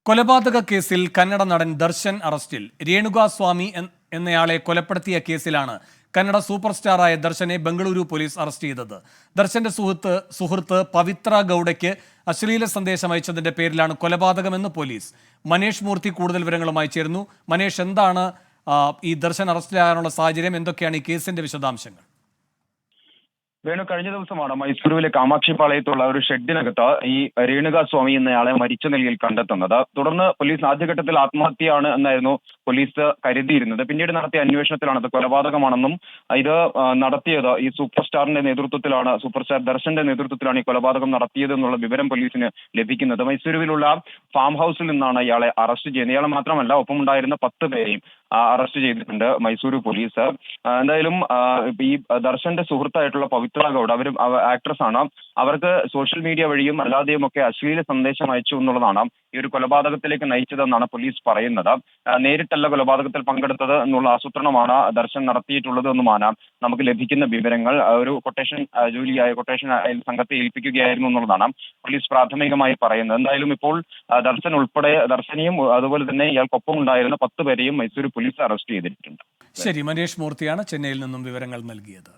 കൊലപാതക കേസിൽ കന്നഡ നടൻ ദർശൻ അറസ്റ്റിൽ. രേണുക സ്വാമി എന്നയാളെ കൊലപ്പെടുത്തിയ കേസിലാണ് കന്നഡ സൂപ്പർ സ്റ്റാറായ ദർശനെ ബംഗളൂരു പോലീസ് അറസ്റ്റ് ചെയ്തത്. ദർശന്റെ സുഹൃത്ത് പവിത്ര ഗൌഡയ്ക്ക് അശ്ലീല സന്ദേശം അയച്ചതിന്റെ പേരിലാണ് കൊലപാതകമെന്ന് പോലീസ്. മനേഷ് മൂർത്തി കൂടുതൽ വിവരങ്ങളുമായി ചേരുന്നു. മനേഷ്, എന്താണ് ഈ ദർശൻ അറസ്റ്റിലാകാനുള്ള സാഹചര്യം? എന്തൊക്കെയാണ് ഈ കേസിന്റെ വിശദാംശങ്ങൾ? വേണു, കഴിഞ്ഞ ദിവസമാണ് മൈസൂരുവിലെ കാമാക്ഷി പാളയത്തുള്ള ഒരു ഷെഡിനകത്ത് ഈ രേണുക സ്വാമി എന്നയാളെ മരിച്ച നിലയിൽ കണ്ടെത്തുന്നത്. തുടർന്ന് പോലീസ് ആദ്യഘട്ടത്തിൽ ആത്മഹത്യയാണ് എന്നായിരുന്നു പോലീസ് കരുതിയിരുന്നത്. പിന്നീട് നടത്തിയ അന്വേഷണത്തിലാണ് ഇത് കൊലപാതകമാണെന്നും ഇത് നടത്തിയത് ഈ സൂപ്പർ സ്റ്റാറിന്റെ നേതൃത്വത്തിലാണ്, സൂപ്പർ സ്റ്റാർ ദർശന്റെ നേതൃത്വത്തിലാണ് ഈ കൊലപാതകം നടത്തിയത് എന്നുള്ള വിവരം പോലീസിന് ലഭിക്കുന്നത്. മൈസൂരുവിലുള്ള ഫാം ഹൗസിൽ നിന്നാണ് ഇയാളെ അറസ്റ്റ് ചെയ്യുന്നത്. ഇയാളെ മാത്രമല്ല, ഒപ്പമുണ്ടായിരുന്ന 10 പേരെയും അറസ്റ്റ് ചെയ്തിട്ടുണ്ട് മൈസൂരു പോലീസ്. എന്തായാലും ഈ ദർശന്റെ സുഹൃത്തായിട്ടുള്ള പവിത്ര ഗൌഡ്, അവർ ആക്ട്രസ് ആണ്. അവർക്ക് സോഷ്യൽ മീഡിയ വഴിയും അല്ലാതെയും ഒക്കെ അശ്ലീല സന്ദേശം അയച്ചു എന്നുള്ളതാണ് ഈ ഒരു കൊലപാതകത്തിലേക്ക് നയിച്ചതെന്നാണ് പോലീസ് പറയുന്നത്. നേരിട്ടല്ല കൊലപാതകത്തിൽ പങ്കെടുത്തത് എന്നുള്ള ആസൂത്രണമാണ് ദർശൻ നടത്തിയിട്ടുള്ളത് എന്നുമാണ് നമുക്ക് ലഭിക്കുന്ന വിവരങ്ങൾ. ഒരു കൊട്ടേഷൻ കൊട്ടേഷൻ സംഘത്തെ ഏൽപ്പിക്കുകയായിരുന്നു എന്നുള്ളതാണ് പോലീസ് പ്രാഥമികമായി പറയുന്നത്. എന്തായാലും ഇപ്പോൾ ദർശനെയും അതുപോലെ തന്നെ ഇയാൾക്കൊപ്പം ഉണ്ടായിരുന്ന 10 പേരെയും മൈസൂരു പോലീസ് അറസ്റ്റ് ചെയ്തിട്ടുണ്ട്. ശരി, മനേഷ് മൂർത്തിയാണ് ചെന്നൈയിൽ നിന്നും വിവരങ്ങൾ നൽകിയത്.